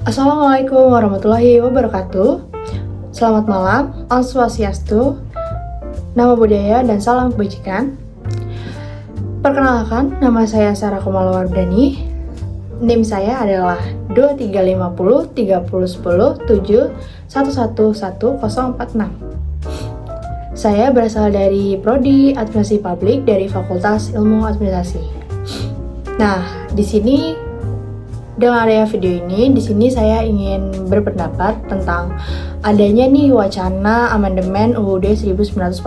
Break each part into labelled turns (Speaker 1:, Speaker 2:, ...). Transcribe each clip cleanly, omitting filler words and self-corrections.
Speaker 1: Assalamualaikum warahmatullahi wabarakatuh. Selamat malam, Om Swastiastu, Namo Buddhaya, dan salam kebajikan. Perkenalkan, nama saya Sarah Komalwardani. NIM saya adalah 2350 3010 7 1111046. Saya berasal dari Prodi Administrasi Publik dari Fakultas Ilmu Administrasi. Nah, di sini dengan adanya video ini, di sini saya ingin berpendapat tentang adanya nih wacana amandemen UUD 1945.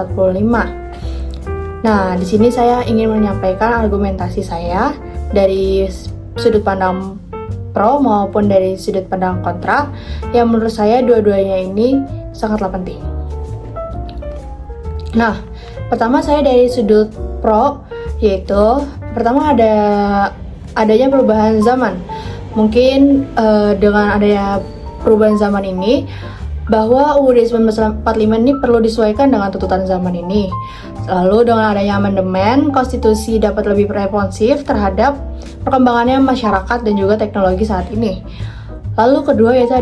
Speaker 1: Nah, di sini saya ingin menyampaikan argumentasi saya dari sudut pandang pro maupun dari sudut pandang kontra, yang menurut saya dua-duanya ini sangatlah penting. Nah, pertama saya dari sudut pro, yaitu pertama adanya perubahan zaman. Mungkin dengan adanya perubahan zaman ini, bahwa UUD 1945 ini perlu disesuaikan dengan tuntutan zaman ini. Lalu dengan adanya amandemen, konstitusi dapat lebih responsif terhadap perkembangannya masyarakat dan juga teknologi saat ini. Lalu kedua yaitu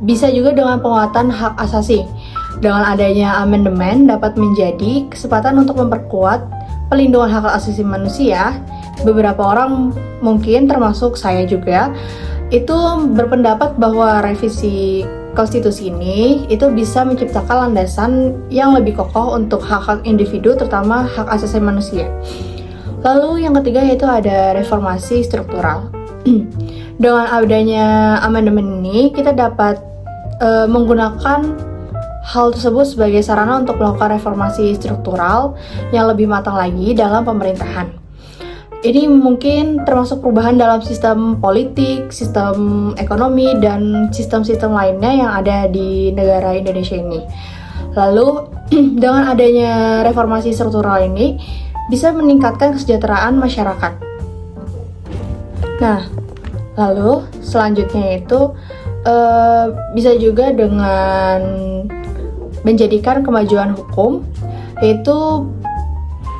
Speaker 1: bisa juga dengan penguatan hak asasi. Dengan adanya amandemen dapat menjadi kesempatan untuk memperkuat pelindungan hak asasi manusia. Beberapa orang, mungkin termasuk saya juga, itu berpendapat bahwa revisi konstitusi ini itu bisa menciptakan landasan yang lebih kokoh untuk hak-hak individu, terutama hak asasi manusia. Lalu yang ketiga yaitu ada reformasi struktural. Dengan adanya amandemen ini, kita dapat menggunakan hal tersebut sebagai sarana untuk melakukan reformasi struktural yang lebih matang lagi dalam pemerintahan. Ini mungkin termasuk perubahan dalam sistem politik, sistem ekonomi, dan sistem-sistem lainnya yang ada di negara Indonesia ini. Lalu, dengan adanya reformasi struktural ini, bisa meningkatkan kesejahteraan masyarakat. Nah, lalu selanjutnya itu bisa juga dengan menjadikan kemajuan hukum, yaitu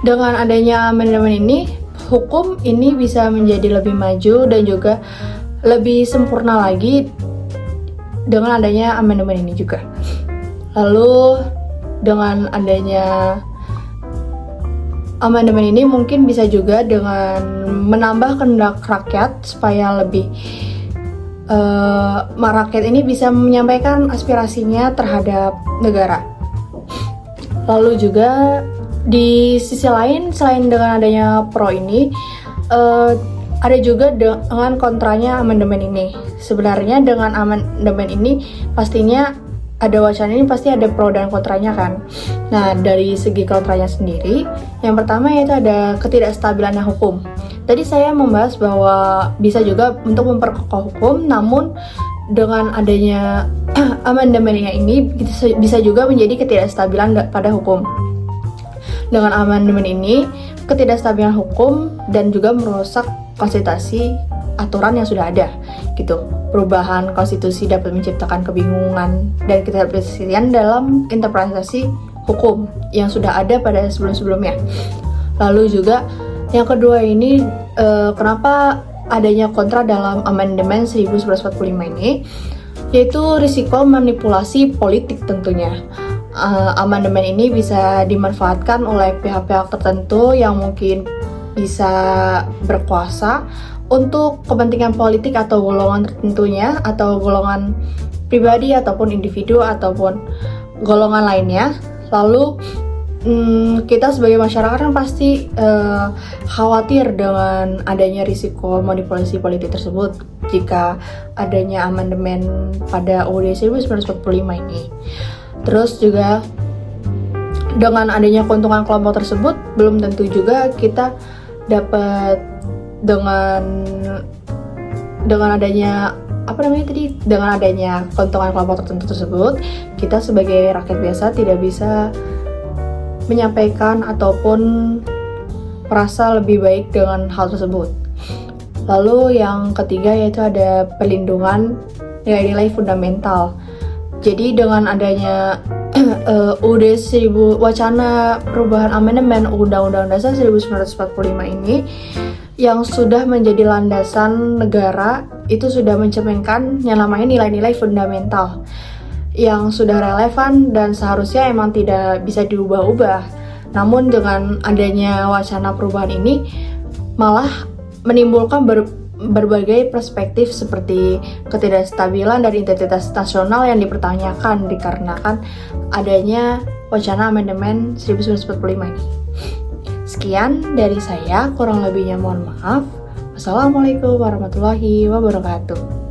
Speaker 1: dengan adanya amandemen ini, hukum ini bisa menjadi lebih maju dan juga lebih sempurna lagi dengan adanya amandemen ini juga. Lalu dengan adanya amandemen ini mungkin bisa juga dengan menambah kehendak rakyat supaya lebih rakyat ini bisa menyampaikan aspirasinya terhadap negara. Lalu juga di sisi lain, selain dengan adanya pro ini, ada juga dengan kontranya amandemen ini. Sebenarnya dengan amandemen ini pastinya ada wacana ini pasti ada pro dan kontranya kan. Nah, dari segi kontranya sendiri, yang pertama yaitu ada ketidakstabilannya hukum. Tadi saya membahas bahwa bisa juga untuk memperkokoh hukum, namun dengan adanya amandemennya ini bisa juga menjadi ketidakstabilan pada hukum. Dengan amandemen ini, ketidakstabilan hukum dan juga merusak konstitusi aturan yang sudah ada, gitu. Perubahan konstitusi dapat menciptakan kebingungan dan ketidakpastian dalam interpretasi hukum yang sudah ada pada sebelum-sebelumnya. Lalu juga yang kedua ini, kenapa adanya kontra dalam amandemen 1945 ini, yaitu risiko manipulasi politik tentunya. Amandemen ini bisa dimanfaatkan oleh pihak-pihak tertentu yang mungkin bisa berkuasa untuk kepentingan politik atau golongan tertentunya, atau golongan pribadi ataupun individu ataupun golongan lainnya. Lalu kita sebagai masyarakat kan pasti khawatir dengan adanya risiko manipulasi politik tersebut jika adanya amandemen pada UUD 1945 ini. Terus juga dengan adanya keuntungan kelompok tersebut, belum tentu juga kita dapat dengan adanya dengan adanya keuntungan kelompok tertentu tersebut, kita sebagai rakyat biasa tidak bisa menyampaikan ataupun merasa lebih baik dengan hal tersebut. Lalu yang ketiga yaitu ada perlindungan nilai-nilai fundamental. Jadi dengan adanya UUD 1000 wacana perubahan amandemen Undang-Undang Dasar 1945 ini, yang sudah menjadi landasan negara itu sudah mencerminkan yang namanya nilai-nilai fundamental yang sudah relevan dan seharusnya emang tidak bisa diubah-ubah. Namun dengan adanya wacana perubahan ini malah menimbulkan berbagai perspektif seperti ketidakstabilan dan identitas nasional yang dipertanyakan dikarenakan adanya wacana amandemen 1945 ini. Sekian dari saya, kurang lebihnya mohon maaf. Wassalamualaikum warahmatullahi wabarakatuh.